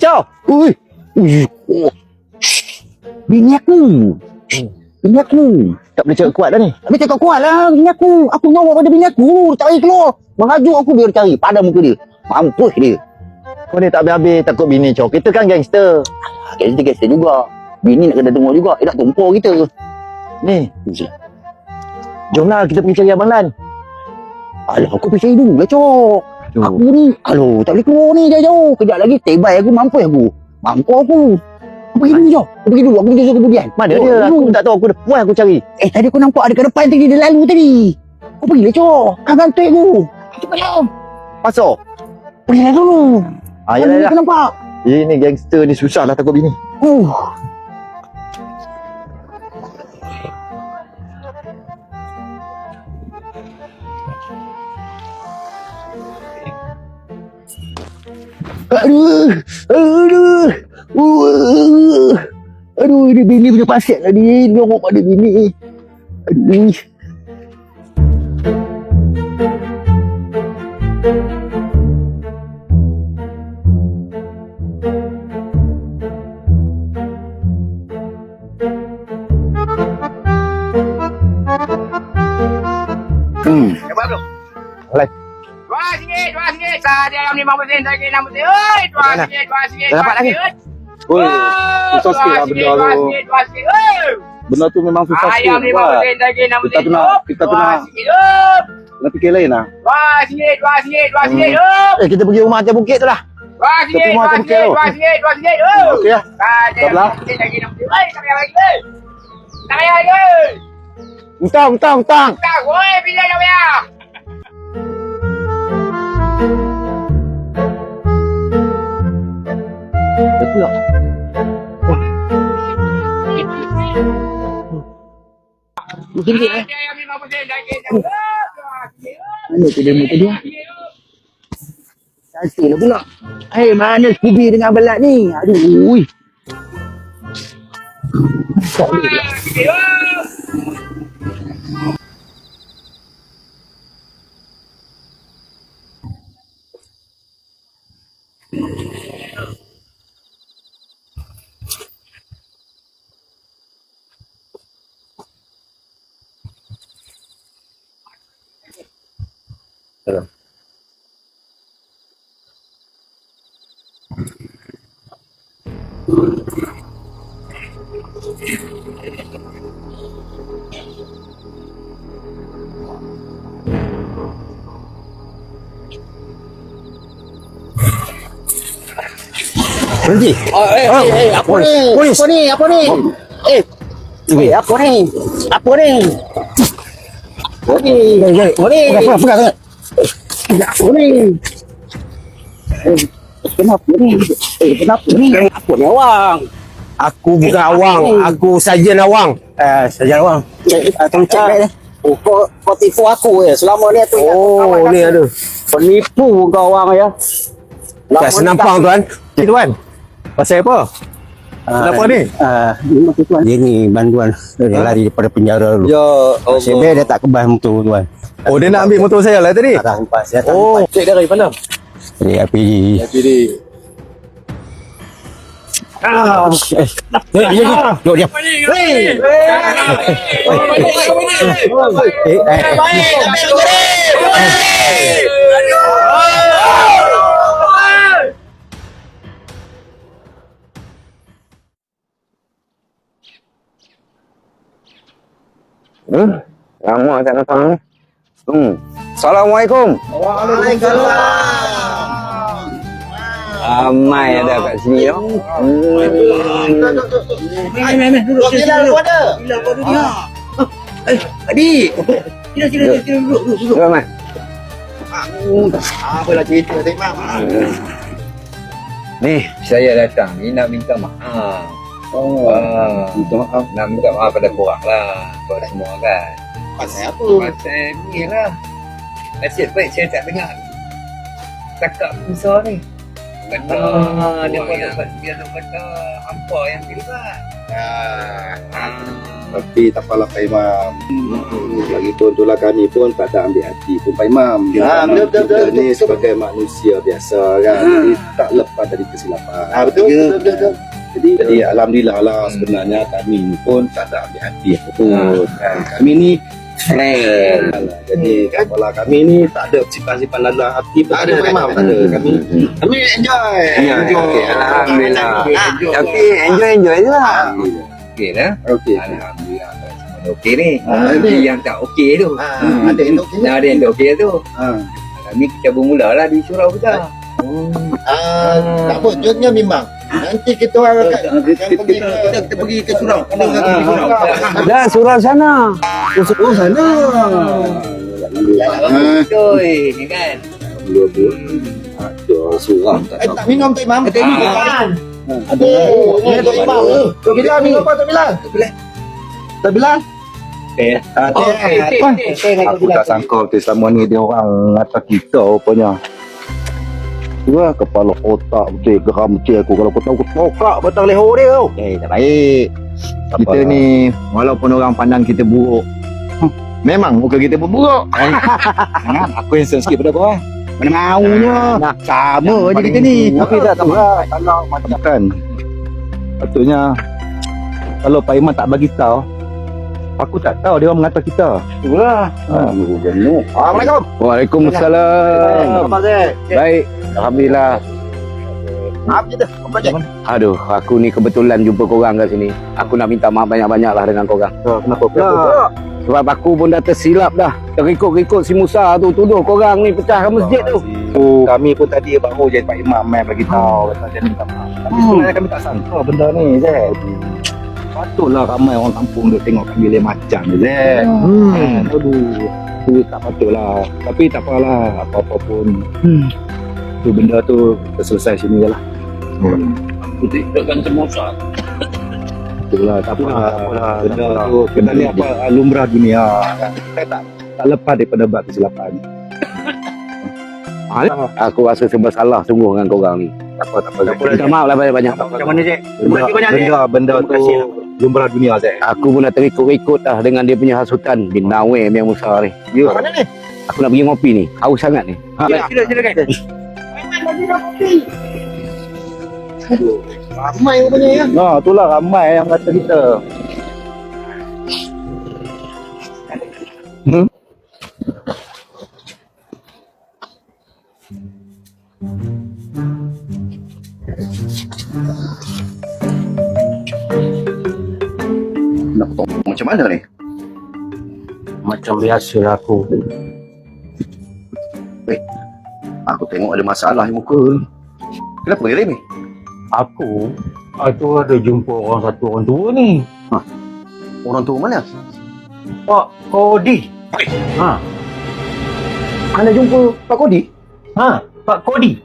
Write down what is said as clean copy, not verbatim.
Chow. Ui. Oh. Bini aku. Bini aku. Tak boleh cakap kuat dah ni. Tak boleh cakap kuat lah. Bini aku. Aku nyawa pada bini aku. Tak payah keluar. Mengajuk aku biar cari. Pada muka dia. Mampus dia. Kau ni tak habis-habis takut bini, Chow. Kita kan gangster. Gangster juga. Bini nak kena dengar juga. Nak tumpah kita. Ni. Jomlah kita pergi cari Abang Lan. Alah, aku pergi cari dulu lah, Cok. Aku ni, aduh, tak boleh keluar ni jauh-jauh. Kejap lagi, tebai aku, mampus aku. Aku pergi dulu, Cok. Aku pergi dulu kemudian. Mana dia? Aku tak tahu, aku dah puas aku cari. Tadi aku nampak ada kat depan tadi, dia lalu tadi. Aku pergi lah, Cok. Kan gantuk aku. Cepatlah. Pasal? Pergi lah dulu. Yalah. Aku nampak. Ini gangster ni susah lah takut bini. Aduh, ini bini punya pasir lah ni. Nyongok pada bini. Aduh. Dapat tu? Alai. RM2. Sahaja yang RM50 lagi RM60. Oi, RM2. Dapat lagi. Oi, susah sikit lah benda tu. Benda tu memang susah sikit. Ayam RM50 lagi RM60. Kita kena fikir lain lah. RM2. Kita pergi rumah Atas Bukit tu lah. RM2. Okey lah. Sahaja lagi RM60. Oi, tak payah lagi. Tak payah lagi. Hutang. Tak, oi, bila nak bayar? Betul tak? Mungkin dia. Ayam RM50 lagi RM60. Mana tu demo tadi? Cantik lah pula. Mana Scooby dengan Belat ni? Aduh. Tak boleh pula. Berhenti. Apa ni? Polis. Apa ni? Apa ni? Apa ni? Kenapa ni? Apa ni awang? Aku bukan awang, aku sajen awang. Saja awang. Tolong cek baik. Kau tipu aku ya. Selama ni aku Ni ada. penipu kau awang ya. Tak senampang tuan. Tuan. Pasal apa? Kenapa ni? Dia ni bantuan. Dia lari daripada penjara dulu. Ya Sebab dia tak kebas motor tuan. Oh, dia nak ambil motor saya lah tadi? Tak hempas. Cek dia dari mana? Dari APD. Duduk diam. Lama tak datang. Assalamualaikum. Waalaikumsalam. Ramai ada kat sini yo. Duduk sini dulu. Bila kau duduk. Adik. Sila duduk. Ramai. Apalah cerita tadi, Mak. Ni, saya datang ni nak minta maaf. Minta maaf. Nak minta maaf pada korang lah. Korang semua kan. Pasal apa? Pasal ni lah. Nasib baik saya tak dengar. Cakap Musa ni. Kata, dia nak kata hampa yang pilih. Tapi tak apalah Pak Imam. Lagipun itulah kami pun tak ada ambil hati pun Pak Imam. betul. Kita ni sebagai manusia biasa kan. Jadi tak lepas dari kesilapan. Betul. Jadi alhamdulillah lah sebenarnya kami ni pun tak ada ambil hati apa pun. Kan. Kami ni friend. Jadi kepala kami ni tak ada simpan-simpan dalam hati pun. Tak ada Pak Imam. Tak ada. Kami enjoy. Okey, alhamdulillah. Tapi enjoy je lah. Okey lah. Okey. Alhamdulillah. Okey ni. Tapi yang tak okey tu. Ada yang okey. Ada yang tak okey tu. Kami kita bermula lah di surau kita. Tak apa, jodnya memang. Nanti kita orang akan kita pergi ke surau. Dah surau sana. Oh sana. Betul ni kan. Ada surau tak tahu. Tak minum Pak Imam. Kita ni kan. Ada. Tok Imam. Tok Bilal minum apa Tok Bilal? Tok Bilal? Teh. Aku tak sangka selama ni dia orang atas kita rupanya. Wah, kepala otak betul geram betul aku kalau kau tahu aku tokak batang leher dia tau. Tak baik. Kita Apalah. ni walaupun orang pandang kita buruk, memang muka kita pun buruk. Aku yang sikit pada kau. Mana maunya. Sama je kita ni. Tapi tak tahu lah kalau macam patutnya kalau Pak Iman tak bagi tahu, aku tak tahu dia orang mengata kita. Itulah. Assalamualaikum. Waalaikumsalam. Apa Zek? Baik. Alhamdulillah. Maaf je dah. Apa Zek? Aduh, aku ni kebetulan jumpa korang kat sini. Aku nak minta maaf banyak-banyak lah dengan korang. Kenapa? Sebab aku pun dah tersilap dah. Terikut-ikut si Musa tu tuduh korang ni pecahkan masjid tu. Kami pun tadi baru je Pak Imam bagi tahu kata dia minta maaf. Tapi sebenarnya kami tak sangka benda ni Zek. Patutlah ramai orang kampung duk tengok kami lain macam je Zek. Aduh. Tu tak patutlah. Tapi tak apalah, apa-apa pun. Tu benda tu selesai sini je lah. Dengan semusa. Itulah, tak apalah. Benda tu, benda ni apa, lumrah dunia. Kita tak lepas daripada bab kesilapan. Aku rasa serba salah sungguh dengan korang ni. Tak apa. Minta maaf lah banyak-banyak. Macam mana Zek? Terima kasih banyak Zek. Benda tu lumrah dunia Zek. Aku pun dah terikut-ikut dah dengan dia punya hasutan bin Nawir yang Musa ni. Ya. Mana ni? Aku nak pergi ngopi ni. Haus sangat ni. Silakan. Ramai rupanya ya. Nah, itulah ramai yang kata kita. Nak potong macam mana ni? Macam biasa lah aku. Aku tengok ada masalah di muka ni. Kenapa dia ni? Aku ada jumpa orang tua ni. Orang tua mana? Pak Kodi. Anda jumpa Pak Kodi? Pak Kodi.